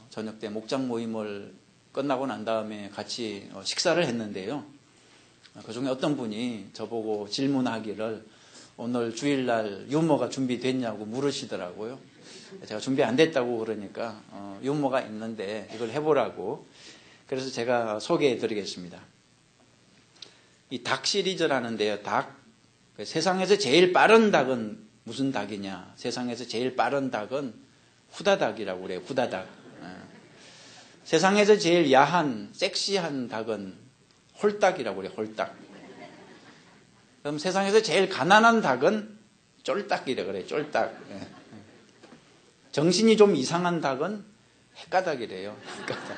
저녁 때 목장 모임을 끝나고 난 다음에 같이 식사를 했는데요. 그중에 어떤 분이 저보고 질문하기를 오늘 주일날 유머가 준비됐냐고 물으시더라고요. 제가 준비 안 됐다고 그러니까 유머가 있는데 이걸 해보라고. 그래서 제가 소개해 드리겠습니다. 이 닭 시리즈라는데요. 닭. 세상에서 제일 빠른 닭은 무슨 닭이냐? 세상에서 제일 빠른 닭은 후다닥이라고 그래요. 후다닥. 세상에서 제일 야한, 섹시한 닭은 홀딱이라고 그래요. 홀딱. 그럼 세상에서 제일 가난한 닭은 쫄딱이라고 그래요. 쫄딱. 정신이 좀 이상한 닭은 헷가닥이래요. 헷가닥.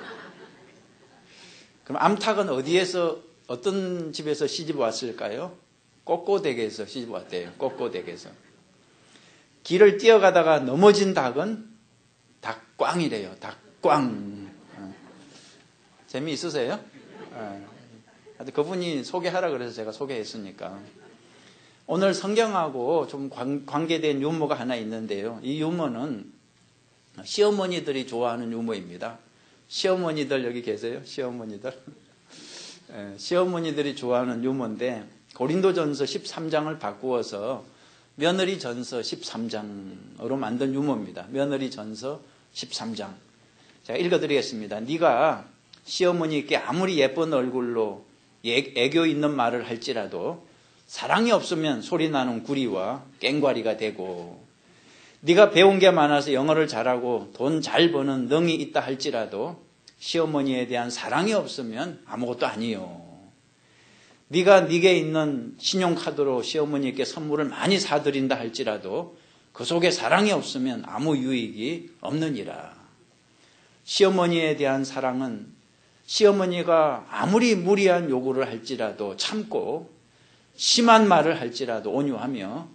그럼 암탉은 어떤 집에서 시집 왔을까요? 꼬꼬댁에서 시집 왔대요. 꼬꼬댁에서. 길을 뛰어가다가 넘어진 닭은 닭꽝이래요. 닭꽝. 재미있으세요? 그분이 소개하라 그래서 제가 소개했으니까. 오늘 성경하고 좀 관계된 유머가 하나 있는데요. 이 유머는 시어머니들이 좋아하는 유머입니다. 시어머니들 여기 계세요? 시어머니들? 시어머니들이 좋아하는 유머인데 고린도전서 13장을 바꾸어서 며느리전서 13장으로 만든 유머입니다. 며느리전서 13장. 제가 읽어드리겠습니다. 네가 시어머니께 아무리 예쁜 얼굴로 애교 있는 말을 할지라도 사랑이 없으면 소리나는 구리와 깽과리가 되고, 네가 배운 게 많아서 영어를 잘하고 돈 잘 버는 능이 있다 할지라도 시어머니에 대한 사랑이 없으면 아무것도 아니요. 네가 네게 있는 신용카드로 시어머니께 선물을 많이 사드린다 할지라도 그 속에 사랑이 없으면 아무 유익이 없느니라. 시어머니에 대한 사랑은 시어머니가 아무리 무리한 요구를 할지라도 참고 심한 말을 할지라도 온유하며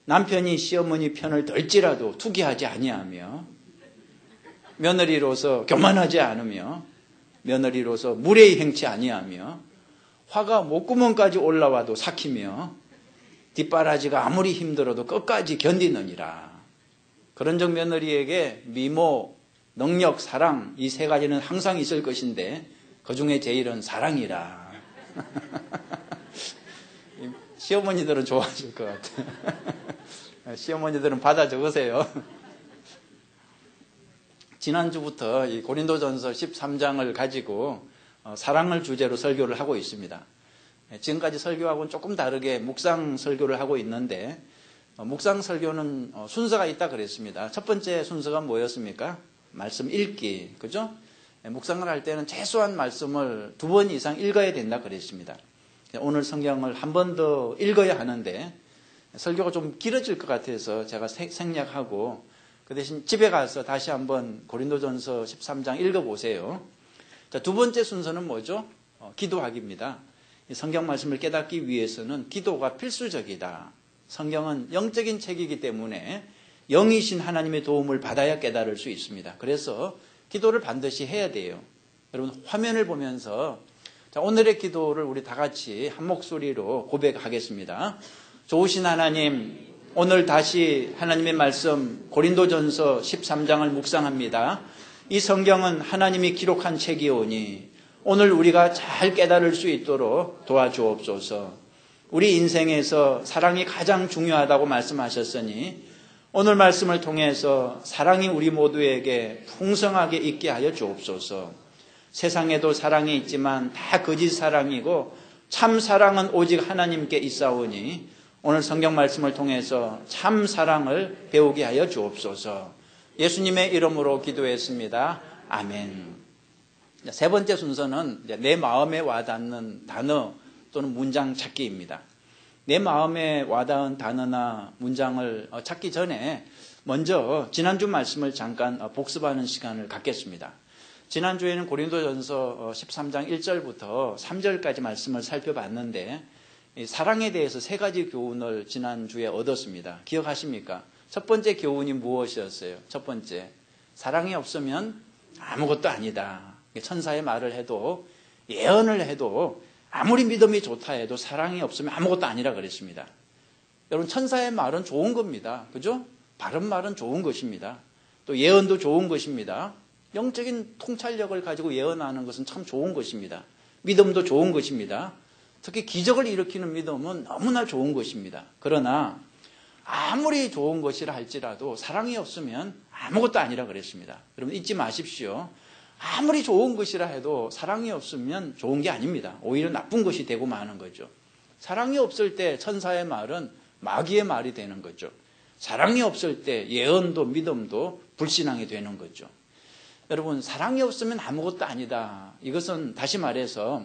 남편이 시어머니 편을 들지라도 투기하지 아니하며 며느리로서 교만하지 않으며 며느리로서 무례히 행치 아니하며 화가 목구멍까지 올라와도 삭히며 뒷바라지가 아무리 힘들어도 끝까지 견디느니라. 그런적 며느리에게 미모, 능력, 사랑 이 세 가지는 항상 있을 것인데 그중에 제일은 사랑이라. 시어머니들은 좋아하실 것 같아요. 시어머니들은 받아 적으세요. 지난주부터 이 고린도전서 13장을 가지고 사랑을 주제로 설교를 하고 있습니다. 지금까지 설교하고는 조금 다르게 묵상 설교를 하고 있는데 묵상 설교는 순서가 있다 그랬습니다. 첫 번째 순서가 뭐였습니까? 말씀 읽기. 그죠? 묵상을 할 때는 최소한 말씀을 2번 이상 읽어야 된다 그랬습니다. 오늘 성경을 한 번 더 읽어야 하는데 설교가 좀 길어질 것 같아서 제가 생략하고 그 대신 집에 가서 다시 한번 고린도전서 13장 읽어보세요. 자, 두 번째 순서는 뭐죠? 기도하기입니다. 성경 말씀을 깨닫기 위해서는 기도가 필수적이다. 성경은 영적인 책이기 때문에 영이신 하나님의 도움을 받아야 깨달을 수 있습니다. 그래서 기도를 반드시 해야 돼요. 여러분 화면을 보면서 자, 오늘의 기도를 우리 다 같이 한 목소리로 고백하겠습니다. 좋으신 하나님, 오늘 다시 하나님의 말씀 고린도전서 13장을 묵상합니다. 이 성경은 하나님이 기록한 책이오니 오늘 우리가 잘 깨달을 수 있도록 도와주옵소서. 우리 인생에서 사랑이 가장 중요하다고 말씀하셨으니 오늘 말씀을 통해서 사랑이 우리 모두에게 풍성하게 있게 하여 주옵소서. 세상에도 사랑이 있지만 다 거짓 사랑이고 참 사랑은 오직 하나님께 있사오니 오늘 성경 말씀을 통해서 참 사랑을 배우게 하여 주옵소서. 예수님의 이름으로 기도했습니다. 아멘. 세 번째 순서는 내 마음에 와닿는 단어 또는 문장 찾기입니다. 내 마음에 와닿은 단어나 문장을 찾기 전에 먼저 지난주 말씀을 잠깐 복습하는 시간을 갖겠습니다. 지난주에는 고린도전서 13장 1절부터 3절까지 말씀을 살펴봤는데 사랑에 대해서 세 가지 교훈을 지난주에 얻었습니다. 기억하십니까? 첫 번째 교훈이 무엇이었어요? 첫 번째, 사랑이 없으면 아무것도 아니다. 천사의 말을 해도 예언을 해도 아무리 믿음이 좋다 해도 사랑이 없으면 아무것도 아니라 그랬습니다. 여러분 천사의 말은 좋은 겁니다. 그죠? 바른 말은 좋은 것입니다. 또 예언도 좋은 것입니다. 영적인 통찰력을 가지고 예언하는 것은 참 좋은 것입니다. 믿음도 좋은 것입니다. 특히 기적을 일으키는 믿음은 너무나 좋은 것입니다. 그러나 아무리 좋은 것이라 할지라도 사랑이 없으면 아무것도 아니라 그랬습니다. 여러분 잊지 마십시오. 아무리 좋은 것이라 해도 사랑이 없으면 좋은 게 아닙니다. 오히려 나쁜 것이 되고 마는 거죠. 사랑이 없을 때 천사의 말은 마귀의 말이 되는 거죠. 사랑이 없을 때 예언도 믿음도 불신앙이 되는 거죠. 여러분 사랑이 없으면 아무것도 아니다. 이것은 다시 말해서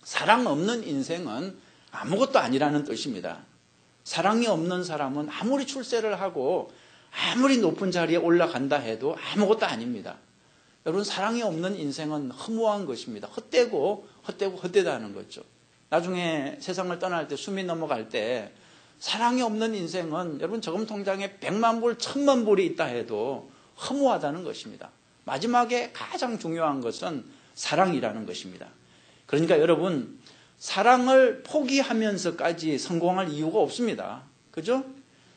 사랑 없는 인생은 아무것도 아니라는 뜻입니다. 사랑이 없는 사람은 아무리 출세를 하고 아무리 높은 자리에 올라간다 해도 아무것도 아닙니다. 여러분 사랑이 없는 인생은 허무한 것입니다. 헛되다는 거죠. 나중에 세상을 떠날 때 숨이 넘어갈 때 사랑이 없는 인생은 여러분 저금 통장에 100만 불, 1000만 불이 있다 해도 허무하다는 것입니다. 마지막에 가장 중요한 것은 사랑이라는 것입니다. 그러니까 여러분 사랑을 포기하면서까지 성공할 이유가 없습니다. 그죠?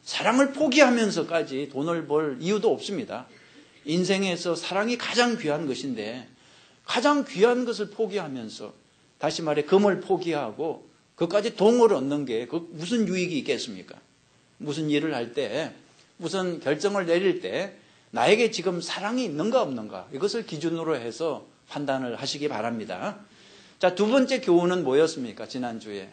사랑을 포기하면서까지 돈을 벌 이유도 없습니다. 인생에서 사랑이 가장 귀한 것인데 가장 귀한 것을 포기하면서 다시 말해 금을 포기하고 그것까지 동을 얻는 게 무슨 유익이 있겠습니까? 무슨 일을 할 때 무슨 결정을 내릴 때 나에게 지금 사랑이 있는가 없는가 이것을 기준으로 해서 판단을 하시기 바랍니다. 자, 두 번째 교훈은 뭐였습니까? 지난주에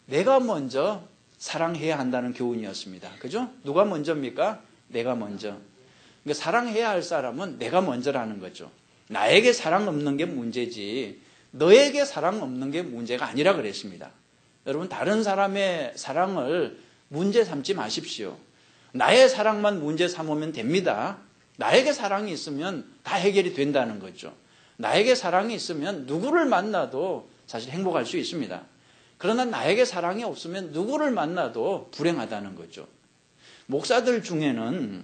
내가 먼저 사랑해야 한다는 교훈이었습니다. 그죠? 누가 먼저입니까? 내가 먼저. 그러니까 사랑해야 할 사람은 내가 먼저라는 거죠. 나에게 사랑 없는 게 문제지 너에게 사랑 없는 게 문제가 아니라 그랬습니다. 여러분 다른 사람의 사랑을 문제 삼지 마십시오. 나의 사랑만 문제 삼으면 됩니다. 나에게 사랑이 있으면 다 해결이 된다는 거죠. 나에게 사랑이 있으면 누구를 만나도 사실 행복할 수 있습니다. 그러나 나에게 사랑이 없으면 누구를 만나도 불행하다는 거죠. 목사들 중에는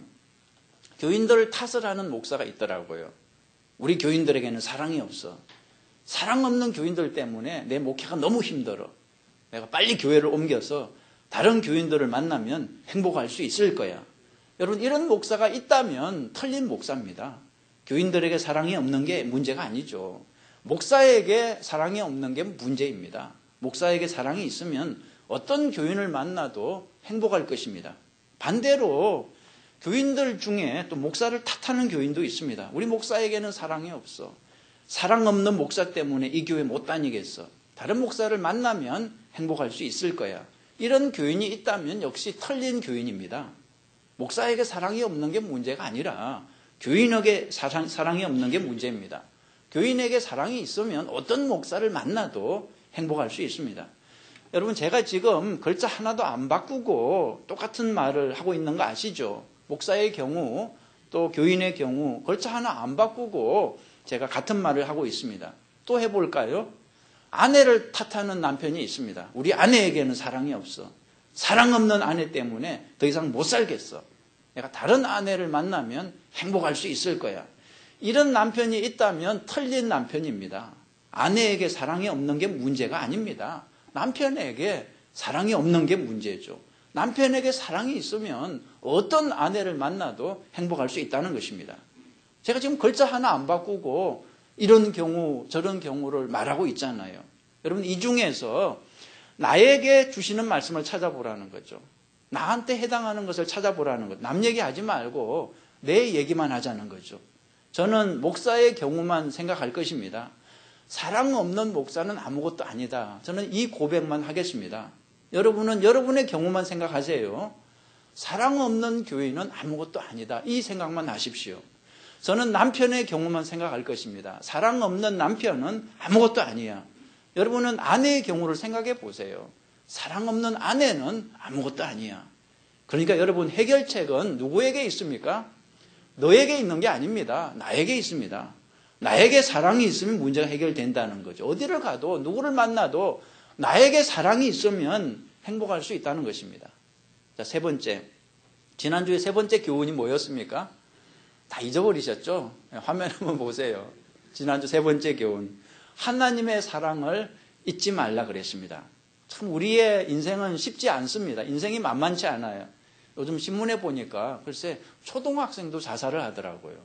교인들을 탓을 하는 목사가 있더라고요. 우리 교인들에게는 사랑이 없어. 사랑 없는 교인들 때문에 내 목회가 너무 힘들어. 내가 빨리 교회를 옮겨서 다른 교인들을 만나면 행복할 수 있을 거야. 여러분 이런 목사가 있다면 틀린 목사입니다. 교인들에게 사랑이 없는 게 문제가 아니죠. 목사에게 사랑이 없는 게 문제입니다. 목사에게 사랑이 있으면 어떤 교인을 만나도 행복할 것입니다. 반대로 교인들 중에 또 목사를 탓하는 교인도 있습니다. 우리 목사에게는 사랑이 없어. 사랑 없는 목사 때문에 이 교회 못 다니겠어. 다른 목사를 만나면 행복할 수 있을 거야. 이런 교인이 있다면 역시 틀린 교인입니다. 목사에게 사랑이 없는 게 문제가 아니라 교인에게 사랑이 없는 게 문제입니다. 교인에게 사랑이 있으면 어떤 목사를 만나도 행복할 수 있습니다. 여러분 제가 지금 글자 하나도 안 바꾸고 똑같은 말을 하고 있는 거 아시죠? 목사의 경우 또 교인의 경우 글자 하나 안 바꾸고 제가 같은 말을 하고 있습니다. 또 해볼까요? 아내를 탓하는 남편이 있습니다. 우리 아내에게는 사랑이 없어. 사랑 없는 아내 때문에 더 이상 못 살겠어. 내가 다른 아내를 만나면 행복할 수 있을 거야. 이런 남편이 있다면 틀린 남편입니다. 아내에게 사랑이 없는 게 문제가 아닙니다. 남편에게 사랑이 없는 게 문제죠. 남편에게 사랑이 있으면 어떤 아내를 만나도 행복할 수 있다는 것입니다. 제가 지금 글자 하나 안 바꾸고 이런 경우 저런 경우를 말하고 있잖아요. 여러분 이 중에서 나에게 주시는 말씀을 찾아보라는 거죠. 나한테 해당하는 것을 찾아보라는 것. 남 얘기하지 말고 내 얘기만 하자는 거죠. 저는 목사의 경우만 생각할 것입니다. 사랑 없는 목사는 아무것도 아니다. 저는 이 고백만 하겠습니다. 여러분은 여러분의 경우만 생각하세요. 사랑 없는 교인은 아무것도 아니다. 이 생각만 하십시오. 저는 남편의 경우만 생각할 것입니다. 사랑 없는 남편은 아무것도 아니야. 여러분은 아내의 경우를 생각해 보세요. 사랑 없는 아내는 아무것도 아니야. 그러니까 여러분 해결책은 누구에게 있습니까? 너에게 있는 게 아닙니다. 나에게 있습니다. 나에게 사랑이 있으면 문제가 해결된다는 거죠. 어디를 가도 누구를 만나도 나에게 사랑이 있으면 행복할 수 있다는 것입니다. 자, 세 번째. 지난주에 세 번째 교훈이 뭐였습니까? 다 잊어버리셨죠? 화면 한번 보세요. 지난주 세 번째 교훈. 하나님의 사랑을 잊지 말라 그랬습니다. 참 우리의 인생은 쉽지 않습니다. 인생이 만만치 않아요. 요즘 신문에 보니까 글쎄 초등학생도 자살을 하더라고요.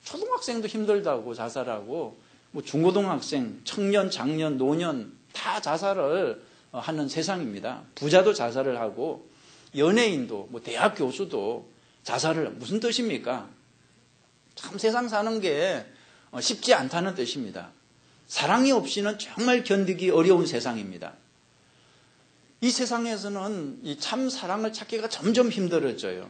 초등학생도 힘들다고 자살하고 뭐 중고등학생, 청년, 장년, 노년 다 자살을 하는 세상입니다. 부자도 자살을 하고 연예인도 뭐 대학 교수도 자살을 무슨 뜻입니까? 참 세상 사는 게 쉽지 않다는 뜻입니다. 사랑이 없이는 정말 견디기 어려운 세상입니다. 이 세상에서는 이 참 사랑을 찾기가 점점 힘들어져요.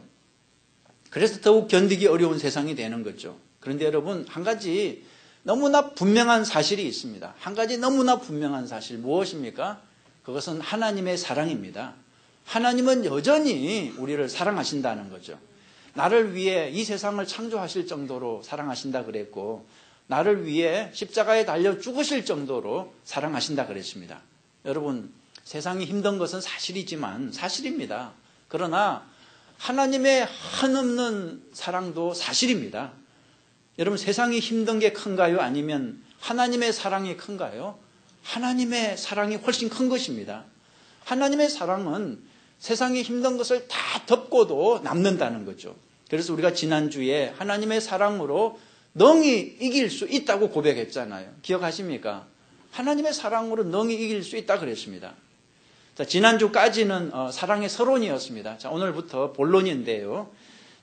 그래서 더욱 견디기 어려운 세상이 되는 거죠. 그런데 여러분, 한 가지 너무나 분명한 사실이 있습니다. 한 가지 너무나 분명한 사실 무엇입니까? 그것은 하나님의 사랑입니다. 하나님은 여전히 우리를 사랑하신다는 거죠. 나를 위해 이 세상을 창조하실 정도로 사랑하신다 그랬고, 나를 위해 십자가에 달려 죽으실 정도로 사랑하신다 그랬습니다. 여러분, 세상이 힘든 것은 사실이지만 사실입니다. 그러나 하나님의 한없는 사랑도 사실입니다. 여러분, 세상이 힘든 게 큰가요? 아니면 하나님의 사랑이 큰가요? 하나님의 사랑이 훨씬 큰 것입니다. 하나님의 사랑은 세상이 힘든 것을 다 덮고도 남는다는 거죠. 그래서 우리가 지난주에 하나님의 사랑으로 능히 이길 수 있다고 고백했잖아요. 기억하십니까? 하나님의 사랑으로 능히 이길 수 있다 그랬습니다. 자, 지난주까지는 사랑의 서론이었습니다. 자, 오늘부터 본론인데요.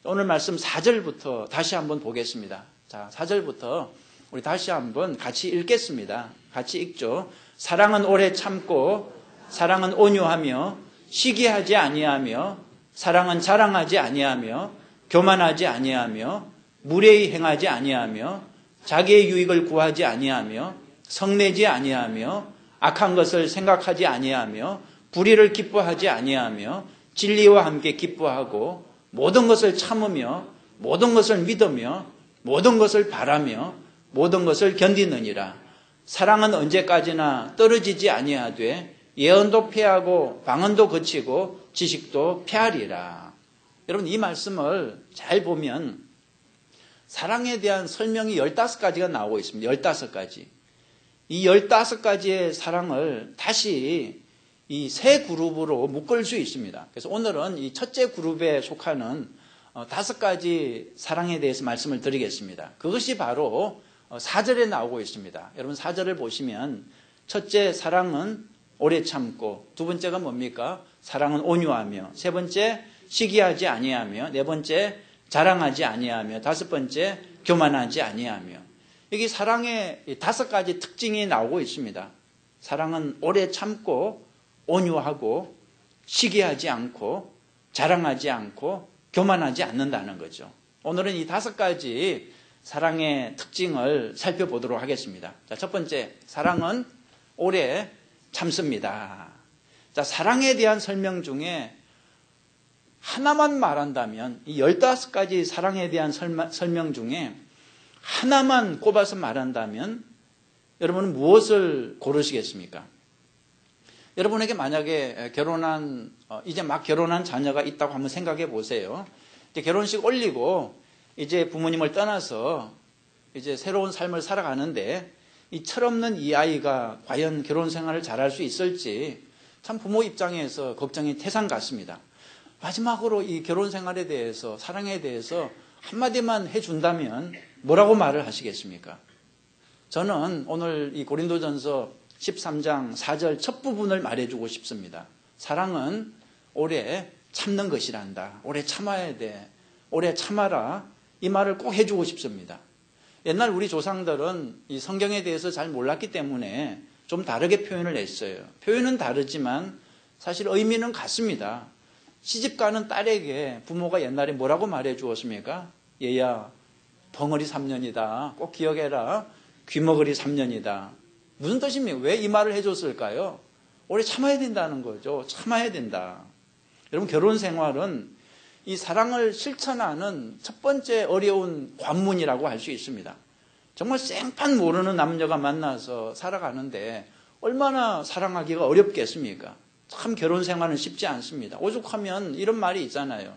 오늘 말씀 4절부터 다시 한번 보겠습니다. 자, 4절부터 우리 다시 한번 같이 읽겠습니다. 같이 읽죠. 사랑은 오래 참고, 사랑은 온유하며, 시기하지 아니하며, 사랑은 자랑하지 아니하며, 교만하지 아니하며, 무례히 행하지 아니하며, 자기의 유익을 구하지 아니하며, 성내지 아니하며, 악한 것을 생각하지 아니하며, 불의를 기뻐하지 아니하며, 진리와 함께 기뻐하고, 모든 것을 참으며, 모든 것을 믿으며, 모든 것을 바라며, 모든 것을 견디느니라. 사랑은 언제까지나 떨어지지 아니하되 예언도 패하고 방언도 거치고 지식도 패하리라. 여러분, 이 말씀을 잘 보면 사랑에 대한 설명이 15가지가 나오고 있습니다. 15가지. 이 15가지의 사랑을 다시 이 세 그룹으로 묶을 수 있습니다. 그래서 오늘은 이 첫째 그룹에 속하는 5가지 사랑에 대해서 말씀을 드리겠습니다. 그것이 바로 4절에 나오고 있습니다. 여러분, 4절을 보시면 첫째, 사랑은 오래 참고, 두 번째가 뭡니까? 사랑은 온유하며, 세 번째, 시기하지 아니하며, 네 번째, 자랑하지 아니하며, 다섯 번째, 교만하지 아니하며. 여기 사랑의 5가지 특징이 나오고 있습니다. 사랑은 오래 참고, 온유하고, 시기하지 않고, 자랑하지 않고, 교만하지 않는다는 거죠. 오늘은 이 5가지 사랑의 특징을 살펴보도록 하겠습니다. 자, 첫 번째, 사랑은 오래 참습니다. 자, 사랑에 대한 설명 중에 하나만 말한다면, 이 15가지 사랑에 대한 설명 중에 하나만 꼽아서 말한다면 여러분은 무엇을 고르시겠습니까? 여러분에게 만약에 이제 막 결혼한 자녀가 있다고 한번 생각해 보세요. 이제 결혼식 올리고 이제 부모님을 떠나서 이제 새로운 삶을 살아가는데 이 철없는 이 아이가 과연 결혼 생활을 잘할 수 있을지 참 부모 입장에서 걱정이 태산 같습니다. 마지막으로 이 결혼 생활에 대해서, 사랑에 대해서 한마디만 해준다면 뭐라고 말을 하시겠습니까? 저는 오늘 이 고린도전서 13장 4절 첫 부분을 말해주고 싶습니다. 사랑은 오래 참는 것이란다. 오래 참아야 돼. 오래 참아라. 이 말을 꼭 해주고 싶습니다. 옛날 우리 조상들은 이 성경에 대해서 잘 몰랐기 때문에 좀 다르게 표현을 했어요. 표현은 다르지만 사실 의미는 같습니다. 시집가는 딸에게 부모가 옛날에 뭐라고 말해 주었습니까? 얘야, 벙어리 3년이다. 꼭 기억해라. 귀머거리 3년이다. 무슨 뜻입니까? 왜 이 말을 해줬을까요? 오래 참아야 된다는 거죠. 참아야 된다. 여러분, 결혼 생활은 이 사랑을 실천하는 첫 번째 어려운 관문이라고 할 수 있습니다. 정말 생판 모르는 남녀가 만나서 살아가는데 얼마나 사랑하기가 어렵겠습니까? 참 결혼 생활은 쉽지 않습니다. 오죽하면 이런 말이 있잖아요.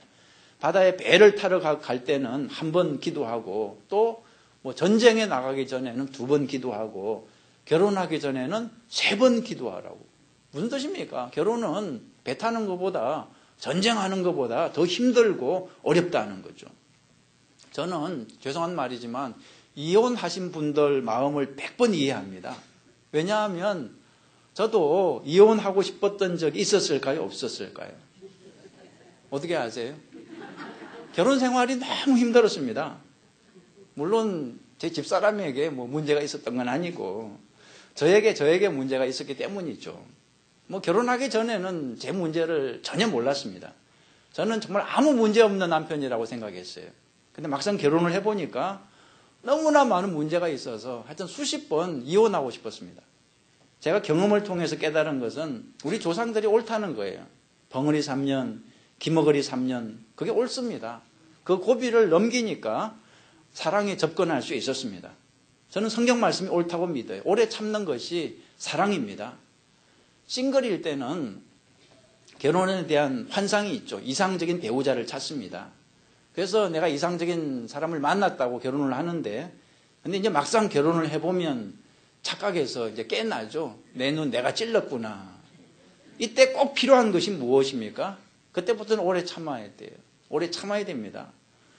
바다에 배를 타러 갈 때는 한 번 기도하고 또 뭐 전쟁에 나가기 전에는 2번 기도하고 결혼하기 전에는 3번 기도하라고. 무슨 뜻입니까? 결혼은 배 타는 것보다 전쟁하는 것보다 더 힘들고 어렵다는 거죠. 저는 죄송한 말이지만 이혼하신 분들 마음을 100번 이해합니다. 왜냐하면 저도 이혼하고 싶었던 적이 있었을까요? 없었을까요? 어떻게 아세요? 결혼 생활이 너무 힘들었습니다. 물론 제 집사람에게 뭐 문제가 있었던 건 아니고 저에게 문제가 있었기 때문이죠. 뭐 결혼하기 전에는 제 문제를 전혀 몰랐습니다. 저는 정말 아무 문제 없는 남편이라고 생각했어요. 근데 막상 결혼을 해보니까 너무나 많은 문제가 있어서 하여튼 수십 번 이혼하고 싶었습니다. 제가 경험을 통해서 깨달은 것은 우리 조상들이 옳다는 거예요. 벙어리 3년, 기머거리 3년, 그게 옳습니다. 그 고비를 넘기니까 사랑에 접근할 수 있었습니다. 저는 성경 말씀이 옳다고 믿어요. 오래 참는 것이 사랑입니다. 싱글일 때는 결혼에 대한 환상이 있죠. 이상적인 배우자를 찾습니다. 그래서 내가 이상적인 사람을 만났다고 결혼을 하는데, 근데 이제 막상 결혼을 해보면 착각해서 이제 깨나죠. 내 눈 내가 찔렀구나. 이때 꼭 필요한 것이 무엇입니까? 그때부터는 오래 참아야 돼요. 오래 참아야 됩니다.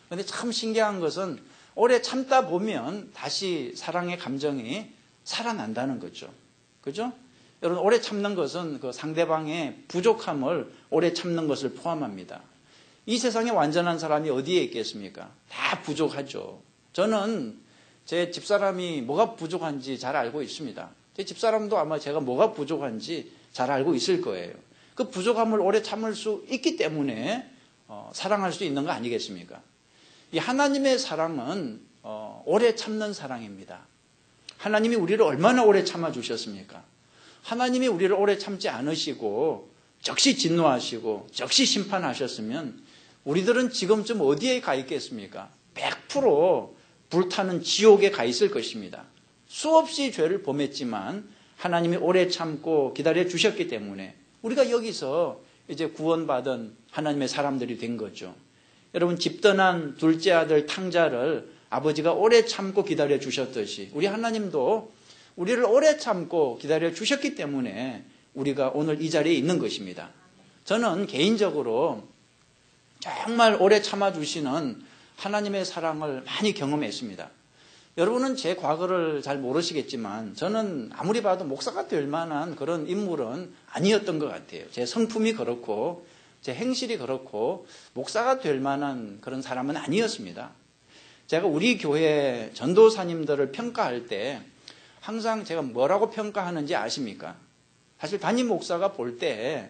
근데 참 신기한 것은 오래 참다 보면 다시 사랑의 감정이 살아난다는 거죠. 그죠? 여러분, 오래 참는 것은 그 상대방의 부족함을 오래 참는 것을 포함합니다. 이 세상에 완전한 사람이 어디에 있겠습니까? 다 부족하죠. 저는 제 집사람이 뭐가 부족한지 잘 알고 있습니다. 제 집사람도 아마 제가 뭐가 부족한지 잘 알고 있을 거예요. 그 부족함을 오래 참을 수 있기 때문에 사랑할 수 있는 거 아니겠습니까? 이 하나님의 사랑은 오래 참는 사랑입니다. 하나님이 우리를 얼마나 오래 참아주셨습니까? 하나님이 우리를 오래 참지 않으시고 즉시 진노하시고 즉시 심판하셨으면 우리들은 지금쯤 어디에 가 있겠습니까? 100% 불타는 지옥에 가 있을 것입니다. 수없이 죄를 범했지만 하나님이 오래 참고 기다려 주셨기 때문에 우리가 여기서 이제 구원받은 하나님의 사람들이 된 거죠. 여러분, 집 떠난 둘째 아들 탕자를 아버지가 오래 참고 기다려 주셨듯이 우리 하나님도 우리를 오래 참고 기다려 주셨기 때문에 우리가 오늘 이 자리에 있는 것입니다. 저는 개인적으로 정말 오래 참아주시는 하나님의 사랑을 많이 경험했습니다. 여러분은 제 과거를 잘 모르시겠지만 저는 아무리 봐도 목사가 될 만한 그런 인물은 아니었던 것 같아요. 제 성품이 그렇고 제 행실이 그렇고 목사가 될 만한 그런 사람은 아니었습니다. 제가 우리 교회 전도사님들을 평가할 때 항상 제가 뭐라고 평가하는지 아십니까? 사실 담임 목사가 볼 때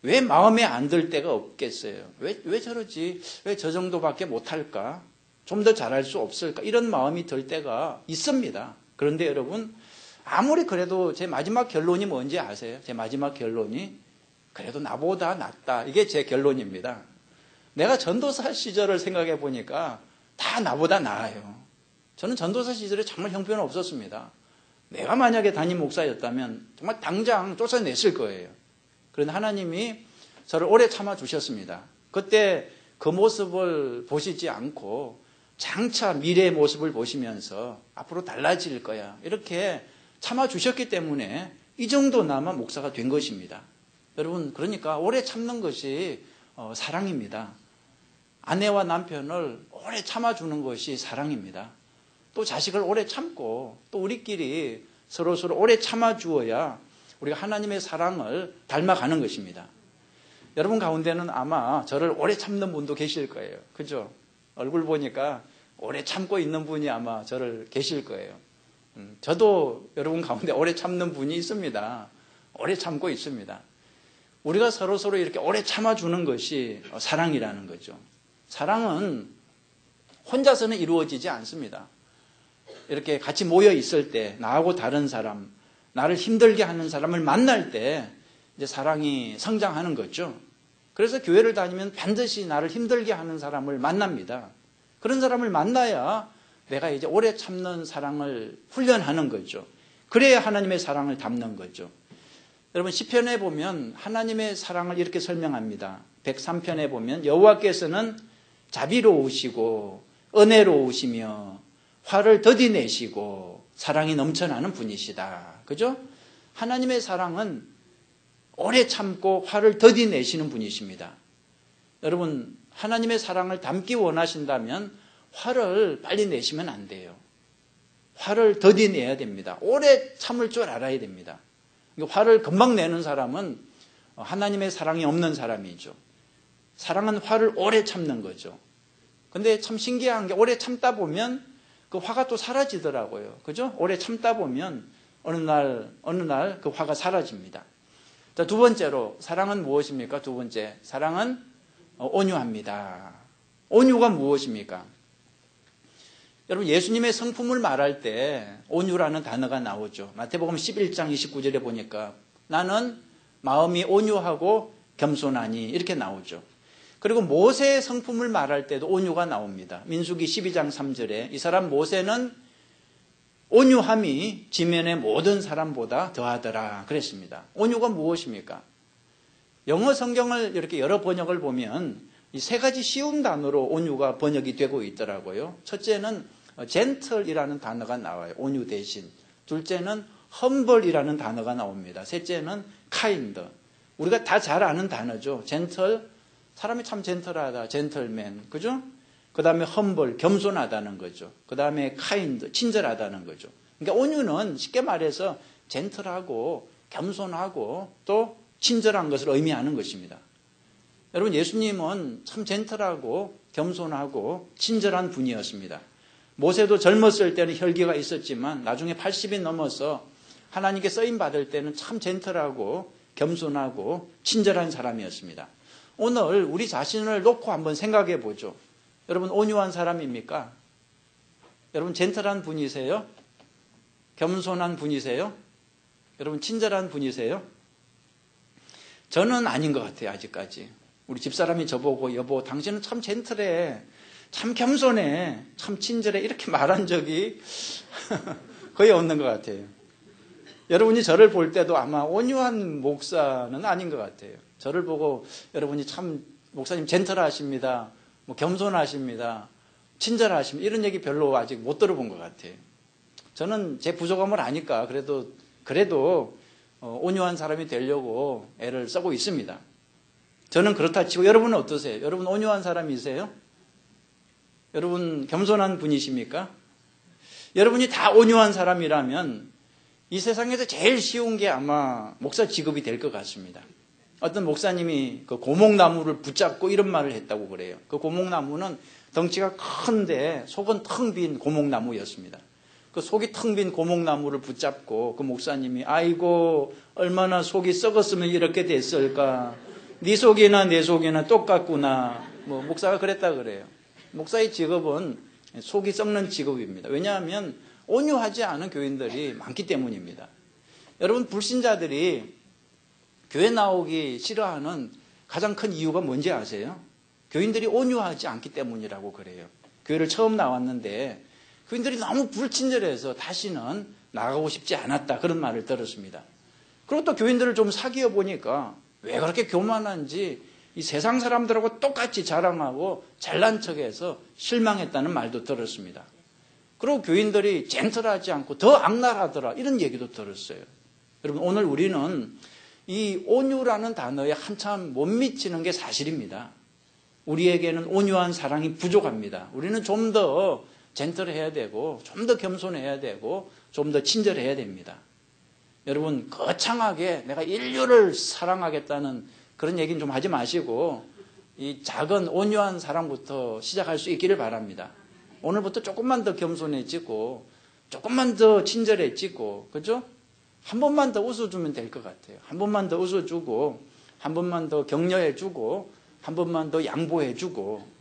왜 마음에 안 들 때가 없겠어요? 왜 저러지? 왜 저 정도밖에 못할까? 좀 더 잘할 수 없을까? 이런 마음이 들 때가 있습니다. 그런데 여러분, 아무리 그래도 제 마지막 결론이 뭔지 아세요? 제 마지막 결론이 그래도 나보다 낫다. 이게 제 결론입니다. 내가 전도사 시절을 생각해 보니까 다 나보다 나아요. 저는 전도사 시절에 정말 형편 없었습니다. 내가 만약에 담임 목사였다면 정말 당장 쫓아냈을 거예요. 그런데 하나님이 저를 오래 참아주셨습니다. 그때 그 모습을 보시지 않고 장차 미래의 모습을 보시면서 앞으로 달라질 거야. 이렇게 참아주셨기 때문에 이 정도나마 목사가 된 것입니다. 여러분, 그러니까 오래 참는 것이 사랑입니다. 아내와 남편을 오래 참아주는 것이 사랑입니다. 또 자식을 오래 참고 또 우리끼리 서로 오래 참아주어야 우리가 하나님의 사랑을 닮아가는 것입니다. 여러분 가운데는 아마 저를 오래 참는 분도 계실 거예요. 그죠? 얼굴 보니까 오래 참고 있는 분이 아마 저를 계실 거예요. 저도 여러분 가운데 오래 참는 분이 있습니다. 오래 참고 있습니다. 우리가 서로 이렇게 오래 참아주는 것이 사랑이라는 거죠. 사랑은 혼자서는 이루어지지 않습니다. 이렇게 같이 모여 있을 때 나하고 다른 사람, 나를 힘들게 하는 사람을 만날 때 이제 사랑이 성장하는 거죠. 그래서 교회를 다니면 반드시 나를 힘들게 하는 사람을 만납니다. 그런 사람을 만나야 내가 이제 오래 참는 사랑을 훈련하는 거죠. 그래야 하나님의 사랑을 담는 거죠. 여러분, 시편에 보면 하나님의 사랑을 이렇게 설명합니다. 103편에 보면 여호와께서는 자비로우시고 은혜로우시며 화를 더디 내시고 사랑이 넘쳐나는 분이시다. 그죠? 하나님의 사랑은 오래 참고 화를 더디 내시는 분이십니다. 여러분, 하나님의 사랑을 담기 원하신다면 화를 빨리 내시면 안 돼요. 화를 더디 내야 됩니다. 오래 참을 줄 알아야 됩니다. 화를 금방 내는 사람은 하나님의 사랑이 없는 사람이죠. 사랑은 화를 오래 참는 거죠. 근데 참 신기한 게 오래 참다 보면 그 화가 또 사라지더라고요. 그죠? 오래 참다 보면 어느 날 그 화가 사라집니다. 자, 두 번째로 사랑은 무엇입니까? 두 번째, 사랑은 온유합니다. 온유가 무엇입니까? 여러분, 예수님의 성품을 말할 때 온유라는 단어가 나오죠. 마태복음 11장 29절에 보니까 나는 마음이 온유하고 겸손하니 이렇게 나오죠. 그리고 모세의 성품을 말할 때도 온유가 나옵니다. 민수기 12장 3절에 이 사람 모세는 온유함이 지면의 모든 사람보다 더하더라 그랬습니다. 온유가 무엇입니까? 영어 성경을 이렇게 여러 번역을 보면 이 세 가지 쉬운 단어로 온유가 번역이 되고 있더라고요. 첫째는 gentle이라는 단어가 나와요. 온유 대신. 둘째는 humble이라는 단어가 나옵니다. 셋째는 kind. 우리가 다 잘 아는 단어죠. gentle, 사람이 참 젠틀하다, gentleman, 그죠? 그 다음에 humble, 겸손하다는 거죠. 그 다음에 kind, 친절하다는 거죠. 그러니까 온유는 쉽게 말해서 젠틀하고 겸손하고 또 친절한 것을 의미하는 것입니다. 여러분, 예수님은 참 젠틀하고 겸손하고 친절한 분이었습니다. 모세도 젊었을 때는 혈기가 있었지만 나중에 80이 넘어서 하나님께 쓰임 받을 때는 참 젠틀하고 겸손하고 친절한 사람이었습니다. 오늘 우리 자신을 놓고 한번 생각해 보죠. 여러분, 온유한 사람입니까? 여러분, 젠틀한 분이세요? 겸손한 분이세요? 여러분, 친절한 분이세요? 저는 아닌 것 같아요, 아직까지. 우리 집사람이 저보고 여보, 당신은 참 젠틀해, 참 겸손해, 참 친절해 이렇게 말한 적이 거의 없는 것 같아요. 여러분이 저를 볼 때도 아마 온유한 목사는 아닌 것 같아요. 저를 보고 여러분이 참 목사님 젠틀하십니다, 뭐 겸손하십니다, 친절하십니다 이런 얘기 별로 아직 못 들어본 것 같아요. 저는 제 부족함을 아니까 그래도 온유한 사람이 되려고 애를 쓰고 있습니다. 저는 그렇다 치고 여러분은 어떠세요? 여러분 온유한 사람이세요? 여러분 겸손한 분이십니까? 여러분이 다 온유한 사람이라면 이 세상에서 제일 쉬운 게 아마 목사 직업이 될 것 같습니다. 어떤 목사님이 그 고목나무를 붙잡고 이런 말을 했다고 그래요. 그 고목나무는 덩치가 큰데 속은 텅 빈 고목나무였습니다. 그 속이 텅 빈 고목나무를 붙잡고 그 목사님이 아이고 얼마나 속이 썩었으면 이렇게 됐을까. 네 속이나 내 속이나 똑같구나. 뭐 목사가 그랬다 그래요. 목사의 직업은 속이 썩는 직업입니다. 왜냐하면 온유하지 않은 교인들이 많기 때문입니다. 여러분, 불신자들이 교회 나오기 싫어하는 가장 큰 이유가 뭔지 아세요? 교인들이 온유하지 않기 때문이라고 그래요. 교회를 처음 나왔는데 교인들이 너무 불친절해서 다시는 나가고 싶지 않았다 그런 말을 들었습니다. 그리고 또 교인들을 좀 사귀어 보니까 왜 그렇게 교만한지 이 세상 사람들하고 똑같이 자랑하고 잘난 척해서 실망했다는 말도 들었습니다. 그리고 교인들이 젠틀하지 않고 더 악랄하더라 이런 얘기도 들었어요. 여러분, 오늘 우리는 이 온유라는 단어에 한참 못 미치는 게 사실입니다. 우리에게는 온유한 사랑이 부족합니다. 우리는 좀 더 젠틀해야 되고 좀 더 겸손해야 되고 좀 더 친절해야 됩니다. 여러분, 거창하게 내가 인류를 사랑하겠다는 그런 얘기는 좀 하지 마시고 이 작은 온유한 사랑부터 시작할 수 있기를 바랍니다. 오늘부터 조금만 더 겸손해지고 조금만 더 친절해지고, 그죠? 한 번만 더 웃어주면 될 것 같아요. 한 번만 더 웃어주고 한 번만 더 격려해주고 한 번만 더 양보해주고.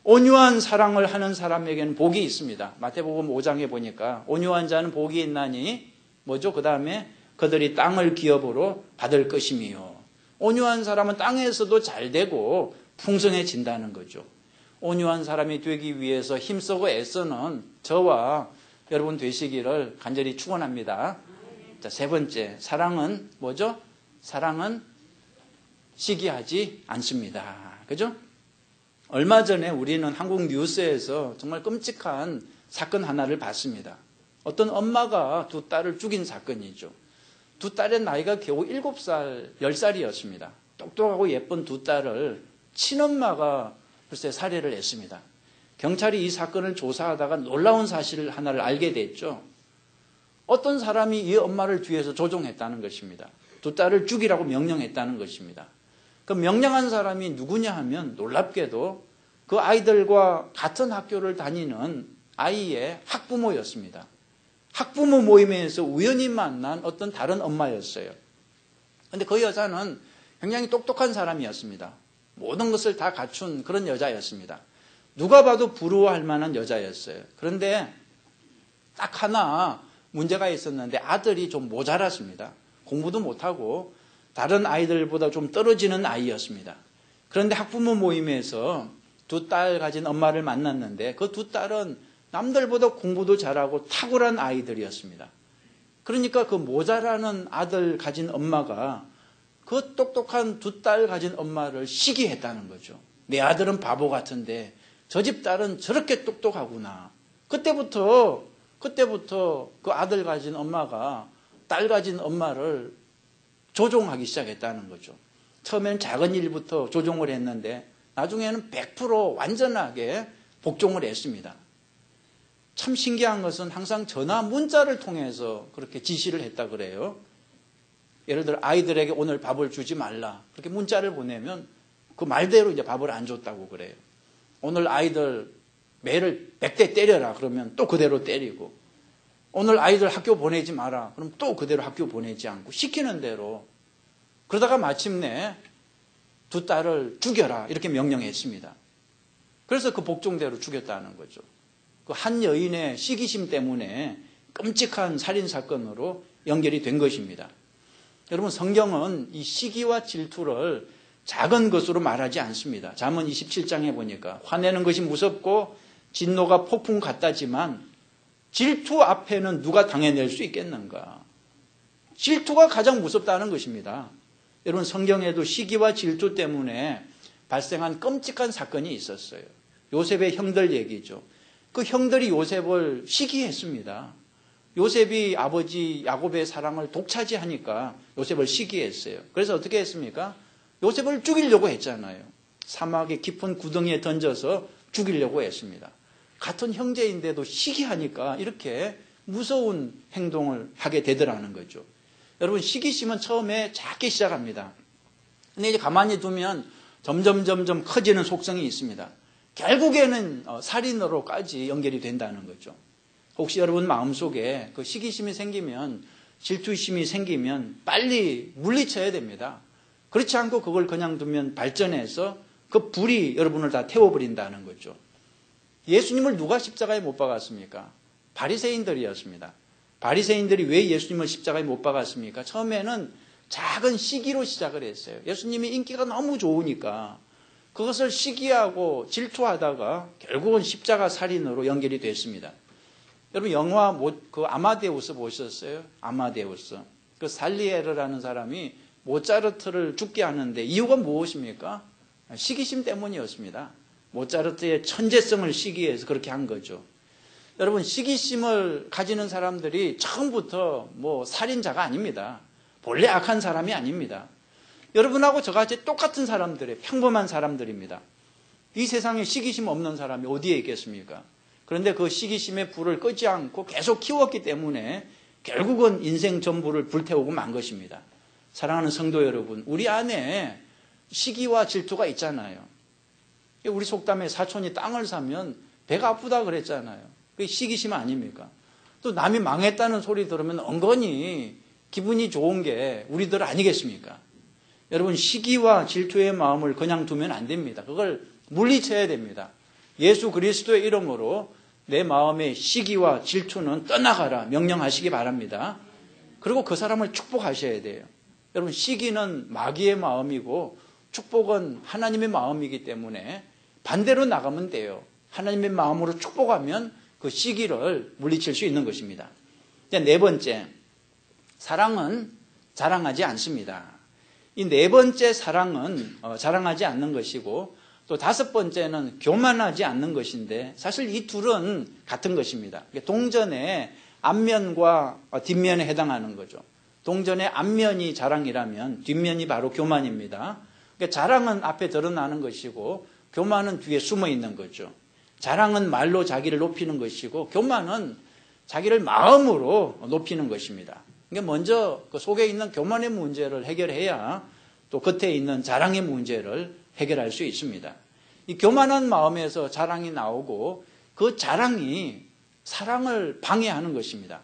온유한 사랑을 하는 사람에게는 복이 있습니다. 마태복음 5장에 보니까 온유한 자는 복이 있나니 뭐죠? 그 다음에 그들이 땅을 기업으로 받을 것이며, 온유한 사람은 땅에서도 잘 되고 풍성해진다는 거죠. 온유한 사람이 되기 위해서 힘쓰고 애쓰는 저와 여러분 되시기를 간절히 축원합니다. 자, 세 번째, 사랑은 뭐죠? 사랑은 시기하지 않습니다. 그죠? 얼마 전에 우리는 한국 뉴스에서 정말 끔찍한 사건 하나를 봤습니다. 어떤 엄마가 두 딸을 죽인 사건이죠. 두 딸의 나이가 겨우 7살, 10살이었습니다. 똑똑하고 예쁜 두 딸을 친엄마가 글쎄 살해를 했습니다. 경찰이 이 사건을 조사하다가 놀라운 사실 하나를 알게 됐죠. 어떤 사람이 이 엄마를 뒤에서 조종했다는 것입니다. 두 딸을 죽이라고 명령했다는 것입니다. 그 명령한 사람이 누구냐 하면 놀랍게도 그 아이들과 같은 학교를 다니는 아이의 학부모였습니다. 학부모 모임에서 우연히 만난 어떤 다른 엄마였어요. 그런데 그 여자는 굉장히 똑똑한 사람이었습니다. 모든 것을 다 갖춘 그런 여자였습니다. 누가 봐도 부러워할 만한 여자였어요. 그런데 딱 하나 문제가 있었는데 아들이 좀 모자랐습니다. 공부도 못하고 다른 아이들보다 좀 떨어지는 아이였습니다. 그런데 학부모 모임에서 두 딸 가진 엄마를 만났는데 그 두 딸은 남들보다 공부도 잘하고 탁월한 아이들이었습니다. 그러니까 그 모자라는 아들 가진 엄마가 그 똑똑한 두 딸 가진 엄마를 시기했다는 거죠. 내 아들은 바보 같은데 저 집 딸은 저렇게 똑똑하구나. 그때부터 그 아들 가진 엄마가 딸 가진 엄마를 조종하기 시작했다는 거죠. 처음엔 작은 일부터 조종을 했는데 나중에는 100% 완전하게 복종을 했습니다. 참 신기한 것은 항상 전화 문자를 통해서 그렇게 지시를 했다 그래요. 예를 들어 아이들에게 오늘 밥을 주지 말라. 그렇게 문자를 보내면 그 말대로 이제 밥을 안 줬다고 그래요. 오늘 아이들 매를 100대 때려라. 그러면 또 그대로 때리고. 오늘 아이들 학교 보내지 마라. 그럼 또 그대로 학교 보내지 않고 시키는 대로. 그러다가 마침내 두 딸을 죽여라. 이렇게 명령했습니다. 그래서 그 복종대로 죽였다는 거죠. 그 한 여인의 시기심 때문에 끔찍한 살인사건으로 연결이 된 것입니다. 여러분 성경은 이 시기와 질투를 작은 것으로 말하지 않습니다. 잠언 27장에 보니까 화내는 것이 무섭고 진노가 폭풍 같다지만 질투 앞에는 누가 당해낼 수 있겠는가. 질투가 가장 무섭다는 것입니다. 여러분 성경에도 시기와 질투 때문에 발생한 끔찍한 사건이 있었어요. 요셉의 형들 얘기죠. 그 형들이 요셉을 시기했습니다. 요셉이 아버지 야곱의 사랑을 독차지하니까 요셉을 시기했어요. 그래서 어떻게 했습니까? 요셉을 죽이려고 했잖아요. 사막의 깊은 구덩이에 던져서 죽이려고 했습니다. 같은 형제인데도 시기하니까 이렇게 무서운 행동을 하게 되더라는 거죠. 여러분 시기심은 처음에 작게 시작합니다. 근데 이제 가만히 두면 점점 커지는 속성이 있습니다. 결국에는 살인으로까지 연결이 된다는 거죠. 혹시 여러분 마음속에 그 시기심이 생기면 질투심이 생기면 빨리 물리쳐야 됩니다. 그렇지 않고 그걸 그냥 두면 발전해서 그 불이 여러분을 다 태워버린다는 거죠. 예수님을 누가 십자가에 못 박았습니까? 바리새인들이었습니다. 바리새인들이 왜 예수님을 십자가에 못 박았습니까? 처음에는 작은 시기로 시작을 했어요. 예수님이 인기가 너무 좋으니까 그것을 시기하고 질투하다가 결국은 십자가 살인으로 연결이 됐습니다. 여러분 영화 그 아마데우스 보셨어요? 아마데우스. 그 살리에르라는 사람이 모차르트를 죽게 하는데 이유가 무엇입니까? 시기심 때문이었습니다. 모차르트의 천재성을 시기해서 그렇게 한 거죠. 여러분 시기심을 가지는 사람들이 처음부터 살인자가 아닙니다. 본래 악한 사람이 아닙니다. 여러분하고 저같이 똑같은 사람들의 평범한 사람들입니다. 이 세상에 시기심 없는 사람이 어디에 있겠습니까? 그런데 그 시기심의 불을 끄지 않고 계속 키웠기 때문에 결국은 인생 전부를 불태우고 만 것입니다. 사랑하는 성도 여러분, 우리 안에 시기와 질투가 있잖아요. 우리 속담에 사촌이 땅을 사면 배가 아프다 그랬잖아요. 그게 시기심 아닙니까? 또 남이 망했다는 소리 들으면 은근히 기분이 좋은 게 우리들 아니겠습니까? 여러분 시기와 질투의 마음을 그냥 두면 안 됩니다. 그걸 물리쳐야 됩니다. 예수 그리스도의 이름으로 내 마음의 시기와 질투는 떠나가라 명령하시기 바랍니다. 그리고 그 사람을 축복하셔야 돼요. 여러분 시기는 마귀의 마음이고 축복은 하나님의 마음이기 때문에 반대로 나가면 돼요. 하나님의 마음으로 축복하면 그 시기를 물리칠 수 있는 것입니다. 네 번째, 사랑은 자랑하지 않습니다. 이 네 번째 사랑은 자랑하지 않는 것이고 또 다섯 번째는 교만하지 않는 것인데 사실 이 둘은 같은 것입니다. 동전의 앞면과 뒷면에 해당하는 거죠. 동전의 앞면이 자랑이라면 뒷면이 바로 교만입니다. 그러니까 자랑은 앞에 드러나는 것이고 교만은 뒤에 숨어 있는 거죠. 자랑은 말로 자기를 높이는 것이고 교만은 자기를 마음으로 높이는 것입니다. 그러니까 먼저 그 속에 있는 교만의 문제를 해결해야 또 겉에 있는 자랑의 문제를 해결할 수 있습니다. 이 교만한 마음에서 자랑이 나오고 그 자랑이 사랑을 방해하는 것입니다.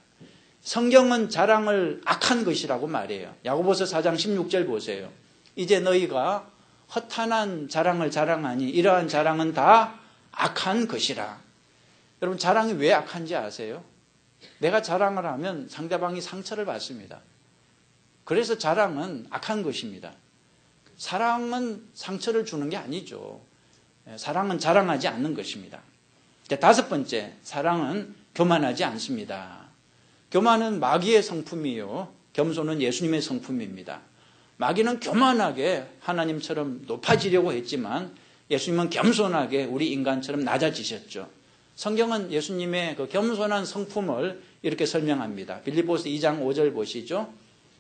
성경은 자랑을 악한 것이라고 말해요. 야고보서 4장 16절 보세요. 이제 너희가 허탄한 자랑을 자랑하니 이러한 자랑은 다 악한 것이라. 여러분 자랑이 왜 악한지 아세요? 내가 자랑을 하면 상대방이 상처를 받습니다. 그래서 자랑은 악한 것입니다. 사랑은 상처를 주는 게 아니죠. 사랑은 자랑하지 않는 것입니다. 다섯 번째, 사랑은 교만하지 않습니다. 교만은 마귀의 성품이요, 겸손은 예수님의 성품입니다. 마귀는 교만하게 하나님처럼 높아지려고 했지만 예수님은 겸손하게 우리 인간처럼 낮아지셨죠. 성경은 예수님의 그 겸손한 성품을 이렇게 설명합니다. 빌립보서 2장 5절 보시죠.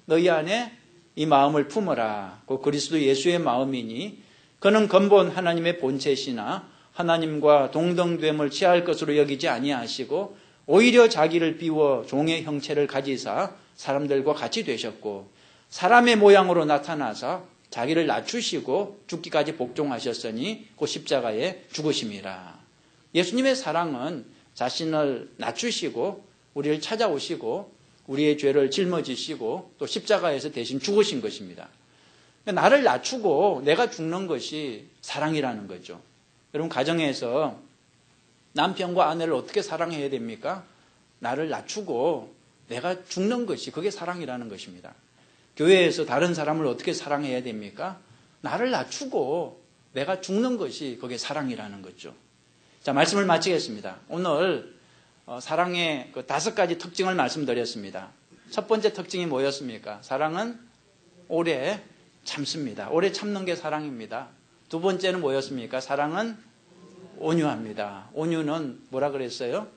너희 안에 이 마음을 품어라. 그 그리스도 예수의 마음이니 그는 근본 하나님의 본체시나 하나님과 동등됨을 취할 것으로 여기지 아니하시고 오히려 자기를 비워 종의 형체를 가지사 사람들과 같이 되셨고 사람의 모양으로 나타나서 자기를 낮추시고 죽기까지 복종하셨으니 그 십자가에 죽으심이라. 예수님의 사랑은 자신을 낮추시고 우리를 찾아오시고 우리의 죄를 짊어지시고 또 십자가에서 대신 죽으신 것입니다. 나를 낮추고 내가 죽는 것이 사랑이라는 거죠. 여러분 가정에서 남편과 아내를 어떻게 사랑해야 됩니까? 나를 낮추고 내가 죽는 것이 그게 사랑이라는 것입니다. 교회에서 다른 사람을 어떻게 사랑해야 됩니까? 나를 낮추고 내가 죽는 것이 그게 사랑이라는 거죠. 자, 말씀을 마치겠습니다. 오늘 사랑의 그 5가지 특징을 말씀드렸습니다. 첫 번째 특징이 뭐였습니까? 사랑은 오래 참습니다. 오래 참는 게 사랑입니다. 두 번째는 뭐였습니까? 사랑은 온유합니다. 온유는 뭐라 그랬어요?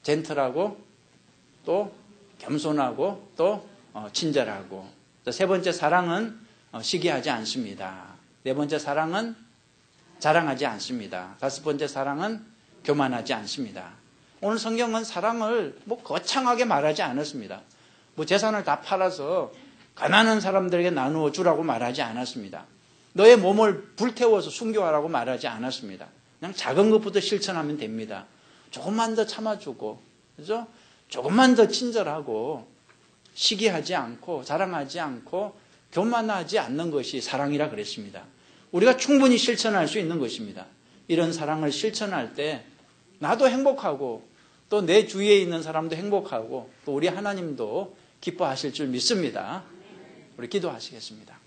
젠틀하고 또 겸손하고 또 친절하고. 세 번째 사랑은 시기하지 않습니다. 네 번째 사랑은 자랑하지 않습니다. 다섯 번째 사랑은 교만하지 않습니다. 오늘 성경은 사랑을 거창하게 말하지 않았습니다. 재산을 다 팔아서 가난한 사람들에게 나누어 주라고 말하지 않았습니다. 너의 몸을 불태워서 순교하라고 말하지 않았습니다. 그냥 작은 것부터 실천하면 됩니다. 조금만 더 참아주고, 그죠? 조금만 더 친절하고, 시기하지 않고, 자랑하지 않고, 교만하지 않는 것이 사랑이라 그랬습니다. 우리가 충분히 실천할 수 있는 것입니다. 이런 사랑을 실천할 때 나도 행복하고 또 내 주위에 있는 사람도 행복하고 또 우리 하나님도 기뻐하실 줄 믿습니다. 우리 기도하시겠습니다.